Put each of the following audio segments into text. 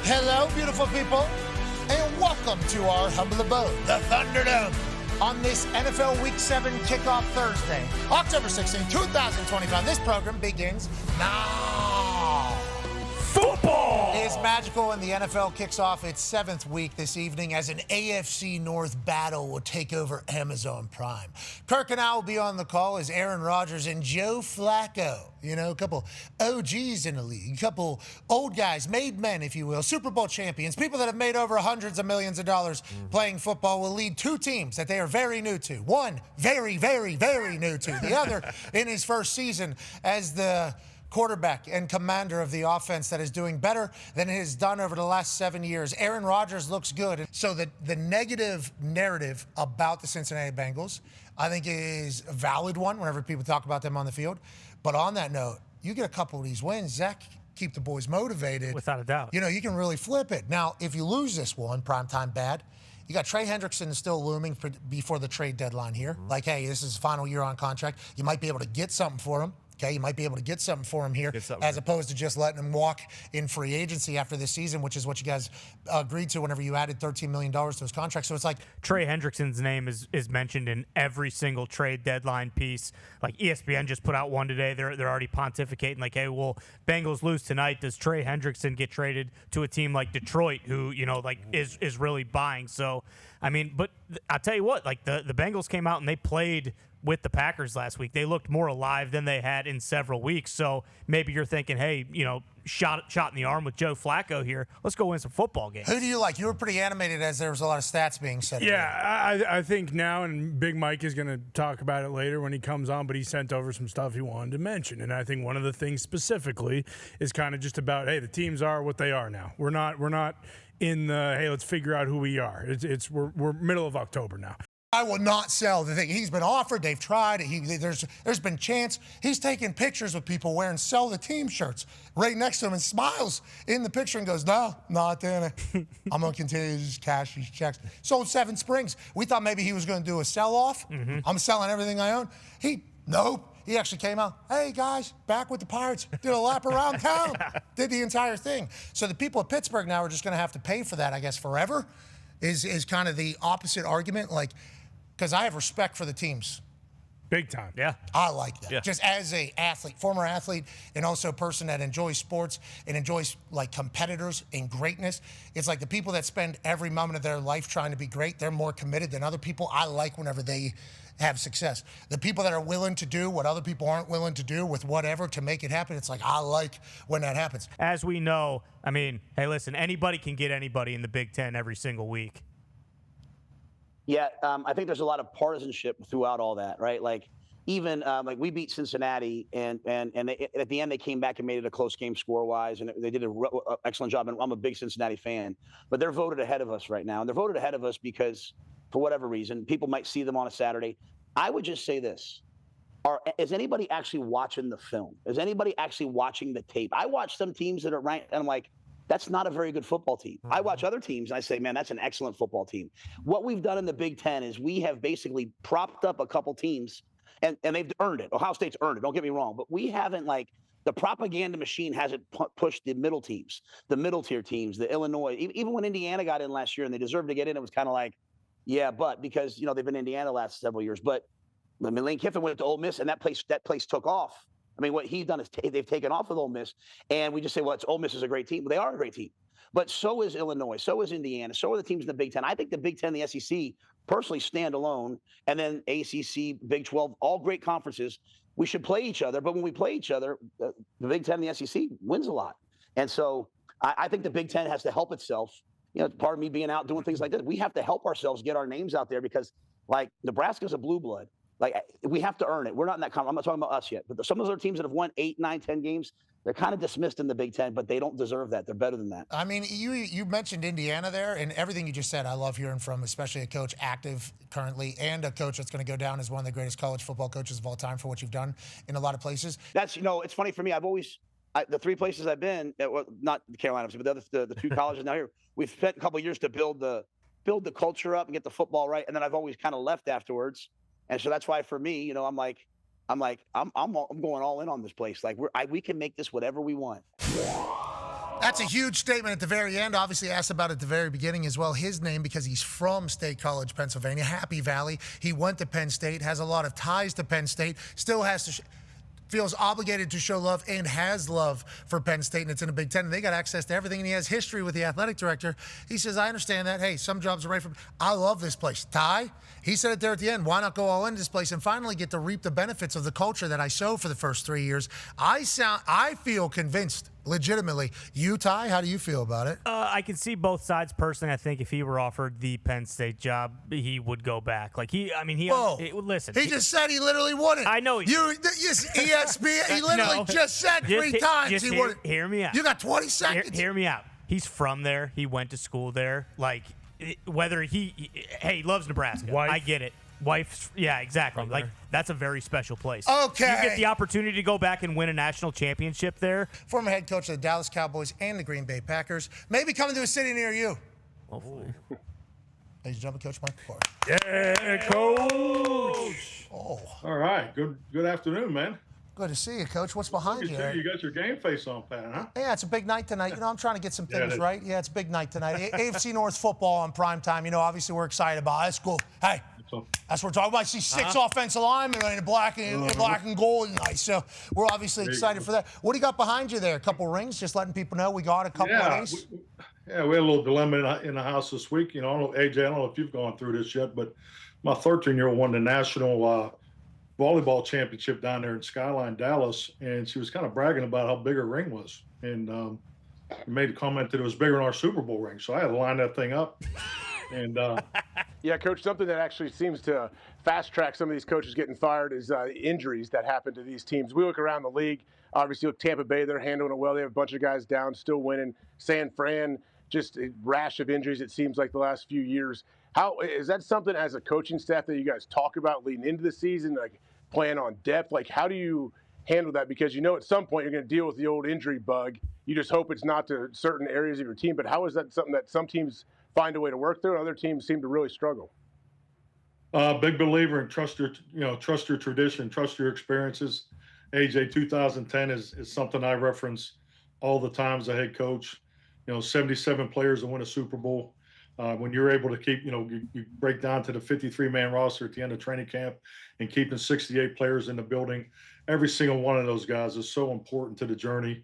Hello, beautiful people, and welcome to our humble abode, the Thunderdome, on this NFL Week 7 kickoff Thursday, October 16, 2025. This program begins now. Football is magical, and the NFL kicks off its 7th week this evening as an AFC North battle will take over Amazon Prime. Kirk and I will be on the call as Aaron Rodgers and Joe Flacco, a couple OGs in the league, a couple old guys, made men, if you will, Super Bowl champions, people that have made over hundreds of millions of dollars playing football, will lead two teams that they are very new to. One, very, very, very new to. The other, in his first season as the quarterback and commander of the offense that is doing better than it has done over the last 7 years. Aaron Rodgers looks good. So the negative narrative about the Cincinnati Bengals, I think, is a valid one whenever people talk about them on the field. But on that note, you get a couple of these wins, Zach, keep the boys motivated. Without a doubt. You can really flip it. Now, if you lose this one, primetime bad, you got Trey Hendrickson still looming before the trade deadline here. Like, hey, this is his final year on contract. You might be able to get something for him. Okay, you might be able to get something for him here as opposed to just letting him walk in free agency after this season, which is what you guys agreed to whenever you added $13 million to his contract. So it's like Trey Hendrickson's name is mentioned in every single trade deadline piece. Like ESPN just put out one today. They're already pontificating like, hey, well, Bengals lose tonight. Does Trey Hendrickson get traded to a team like Detroit who, is really buying? So, I mean, but I'll tell you what, like the Bengals came out and they played with the Packers last week. They looked more alive than they had in several weeks. So maybe you're thinking, hey, shot in the arm with Joe Flacco here. Let's go win some football games. Who do you like? You were pretty animated as there was a lot of stats being said. Yeah, I think now, and Big Mike is going to talk about it later when he comes on, but he sent over some stuff he wanted to mention. And I think one of the things specifically is kind of just about, hey, the teams are what they are now. We're not in the, hey, let's figure out who we are. We're middle of October now. I will not sell the thing. He's been offered. They've tried. There's been chance. He's taking pictures with people wearing "Sell the Team" shirts right next to him and smiles in the picture and goes, "No, not doing it. I'm going to continue to just cash these checks." Sold 7 Springs. We thought maybe he was going to do a sell-off. I'm selling everything I own. Nope. He actually came out, hey, guys, back with the Pirates. Did a lap around town. Did the entire thing. So the people of Pittsburgh now are just going to have to pay for that, I guess, forever, is kind of the opposite argument. Like, because I have respect for the teams. Big time. Yeah. I like that. Yeah. Just as a athlete, former athlete, and also a person that enjoys sports and enjoys like competitors and greatness. It's like the people that spend every moment of their life trying to be great, they're more committed than other people. I like whenever they have success. The people that are willing to do what other people aren't willing to do with whatever to make it happen, it's like I like when that happens. As we know, I mean, hey, listen, anybody can get anybody in the Big Ten every single week. Yeah, I think there's a lot of partisanship throughout all that, right? Like, even like we beat Cincinnati, and they, at the end they came back and made it a close game score-wise, and they did an excellent job. And I'm a big Cincinnati fan, but they're voted ahead of us right now, and they're voted ahead of us because, for whatever reason, people might see them on a Saturday. I would just say this: is anybody actually watching the film? Is anybody actually watching the tape? I watch some teams that are ranked, and I'm like, that's not a very good football team. I watch other teams and I say, man, that's an excellent football team. What we've done in the Big Ten is we have basically propped up a couple teams, and they've earned it. Ohio State's earned it, don't get me wrong, but we haven't, like, the propaganda machine hasn't pushed the middle teams, the middle tier teams, the Illinois. Even when Indiana got in last year and they deserved to get in, it was kind of like, yeah, but because, they've been in Indiana the last several years. But Lane Kiffin went to Ole Miss, and that place took off. I mean, what he's done is they've taken off with Ole Miss, and we just say, well, Ole Miss is a great team. But they are a great team. But so is Illinois. So is Indiana. So are the teams in the Big Ten. I think the Big Ten and the SEC personally stand alone, and then ACC, Big 12, all great conferences. We should play each other. But when we play each other, the Big Ten and the SEC wins a lot. And so I think the Big Ten has to help itself. Part of me being out doing things like this, we have to help ourselves get our names out there because, like, Nebraska's a blue blood. Like, we have to earn it. We're not in that I'm not talking about us yet. But some of those other teams that have won 8, 9, 10 games, they're kind of dismissed in the Big Ten, but they don't deserve that. They're better than that. I mean, you mentioned Indiana there, and everything you just said, I love hearing from, especially a coach active currently and a coach that's going to go down as one of the greatest college football coaches of all time for what you've done in a lot of places. That's, it's funny for me. The 3 places I've been, not the Carolinas, but the 2 colleges now here, we've spent a couple of years to build the culture up and get the football right, and then I've always kind of left afterwards. And so that's why for me, I'm going all in on this place. Like we can make this whatever we want. That's a huge statement at the very end. Obviously asked about it at the very beginning as well. His name, because he's from State College, Pennsylvania, Happy Valley. He went to Penn State, has a lot of ties to Penn State, still has to feels obligated to show love and has love for Penn State, and it's in a Big Ten, and they got access to everything, and he has history with the athletic director. He says, I understand that. Hey, some jobs are right for me. I love this place. Ty, he said it there at the end. Why not go all into this place and finally get to reap the benefits of the culture that I sowed for the first 3 years? I feel convinced, legitimately. You, Ty, how do you feel about it? I can see both sides. Personally, I think if he were offered the Penn State job, he would go back. Listen. He just said he literally wouldn't. I know. ESPN, he literally just said three times he wouldn't. Hear me out. You got 20 seconds. Hear me out. He's from there. He went to school there. He loves Nebraska. Wife. I get it. Wife, yeah, exactly. That's a very special place. Okay. You get the opportunity to go back and win a national championship there. Former head coach of the Dallas Cowboys and the Green Bay Packers. Maybe coming to a city near you. Hopefully. Ladies and gentlemen, Coach Mike McCarthy. Yeah, Coach. Oh. All right. Good afternoon, man. Good to see you, Coach. What's behind you? You got your game face on, Pat, huh? Yeah, it's a big night tonight. I'm trying to get some things it is. right. Yeah, it's a big night tonight. AFC North football on prime time. Obviously we're excited about it. That's cool. Hey, that's what we're talking about. I see 6 offensive linemen in black and gold tonight. So we're obviously excited for that. What do you got behind you there? A couple rings? Just letting people know we got a couple of these? We had a little dilemma in the house this week. AJ, I don't know if you've gone through this yet, but my 13-year-old won the national volleyball championship down there in Skyline, Dallas, and she was kind of bragging about how big her ring was, and made a comment that it was bigger than our Super Bowl ring. So I had to line that thing up. And yeah, Coach, something that actually seems to fast track some of these coaches getting fired is injuries that happen to these teams. We look around the league. Obviously, look, Tampa Bay, they're handling it well. They have a bunch of guys down, still winning. San Fran, just a rash of injuries, it seems like the last few years. How is that something as a coaching staff that you guys talk about leading into the season, like plan on depth? Like, how do you handle that? Because at some point you're going to deal with the old injury bug. You just hope it's not to certain areas of your team. But how is that something that some teams find a way to work through and other teams seem to really struggle? Big believer in trust your tradition, trust your experiences. AJ, 2010 is something I reference all the time as a head coach. 77 players to win a Super Bowl. When you're able to keep, you break down to the 53-man roster at the end of training camp and keeping 68 players in the building, every single one of those guys is so important to the journey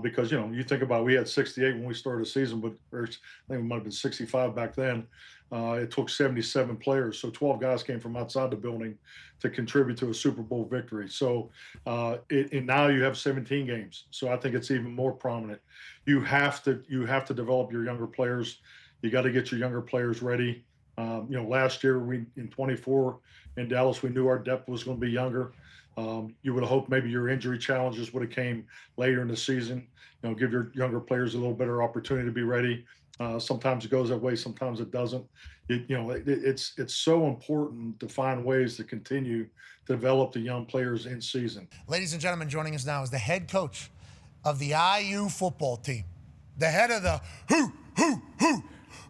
because, you think about we had 68 when we started the season, but I think it might have been 65 back then. It took 77 players. So 12 guys came from outside the building to contribute to a Super Bowl victory. So and now you have 17 games. So I think it's even more prominent. You have to develop your younger players. You got to get your younger players ready. Last year in 24 in Dallas, we knew our depth was going to be younger. You would have hoped maybe your injury challenges would have came later in the season. Give your younger players a little better opportunity to be ready. Sometimes it goes that way, sometimes it doesn't. It's so important to find ways to continue to develop the young players in season. Ladies and gentlemen, joining us now is the head coach of the IU football team, the head of the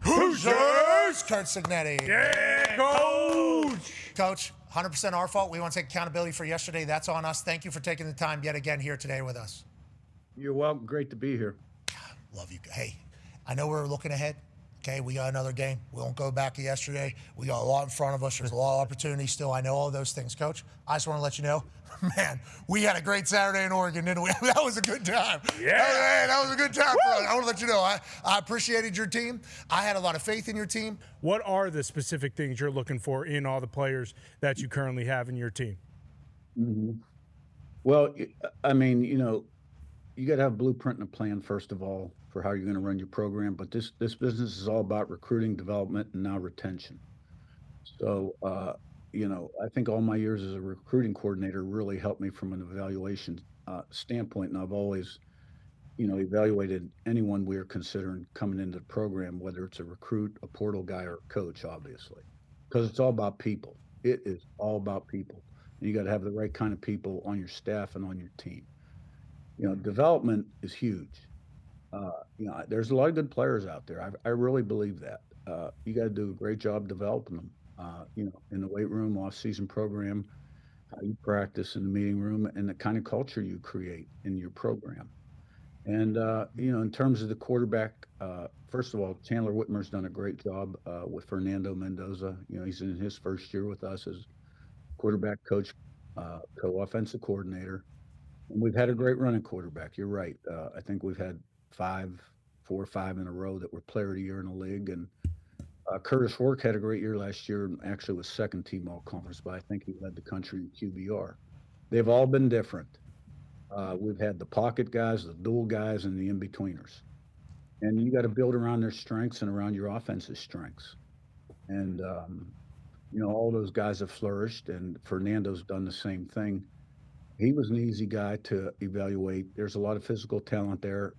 Hoosiers, Curt Cignetti. Yeah, Coach. Coach, 100% our fault. We want to take accountability for yesterday. That's on us. Thank you for taking the time yet again here today with us. You're welcome. Great to be here. Love you. Hey, I know we're looking ahead. Okay, we got another game. We won't go back to yesterday. We got a lot in front of us. There's a lot of opportunities still. I know all those things, Coach. I just want to let you know, man, we had a great Saturday in Oregon, didn't we? That was a good time. Yeah. That was a good time for us. I want to let you know, I appreciated your team. I had a lot of faith in your team. What are the specific things you're looking for in all the players that you currently have in your team? Mm-hmm. Well, I mean, you got to have a blueprint and a plan, first of all, for how you're going to run your program. But this business is all about recruiting, development, and now retention. So, I think all my years as a recruiting coordinator really helped me from an evaluation standpoint. And I've always, evaluated anyone we are considering coming into the program, whether it's a recruit, a portal guy, or a coach, obviously, because it's all about people. It is all about people. And you got to have the right kind of people on your staff and on your team. Development is huge. There's a lot of good players out there. I really believe that. You got to do a great job developing them, in the weight room, off-season program, how you practice in the meeting room, and the kind of culture you create in your program. And in terms of the quarterback, first of all, Chandler Whitmer's done a great job with Fernando Mendoza. He's in his first year with us as quarterback coach, co-offensive coordinator. And we've had a great running quarterback. You're right. I think we've had 4 or 5 in a row that were player of the year in the league. And Curtis Work had a great year last year and actually was second team all conference, but I think he led the country in QBR. They've all been different. We've had the pocket guys, the dual guys, and the in-betweeners. And you got to build around their strengths and around your offensive strengths. And, all those guys have flourished, and Fernando's done the same thing. He was an easy guy to evaluate. There's a lot of physical talent there.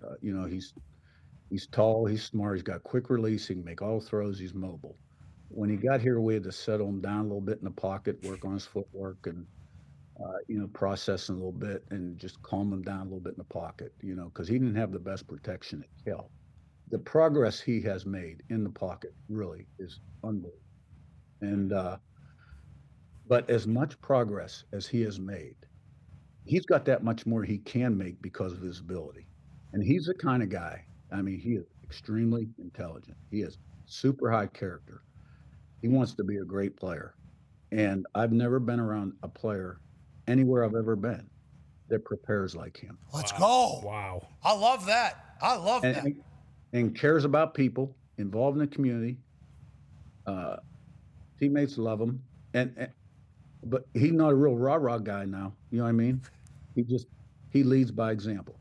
He's tall, he's smart, he's got quick release, he can make all throws, he's mobile. When he got here, we had to settle him down a little bit in the pocket, work on his footwork, and process a little bit and just calm him down a little bit in the pocket, because he didn't have the best protection at Cal. The progress he has made in the pocket really is unbelievable. And but as much progress as he has made, he's got that much more he can make because of his ability. And he's the kind of guy, he is extremely intelligent. He has super high character. He wants to be a great player. And I've never been around a player anywhere I've ever been that prepares like him. Let's go. Wow. I love that. I love that. And cares about people, involved in the community. Teammates love him. But he's not a real rah-rah guy now. You know what I mean? He leads by example.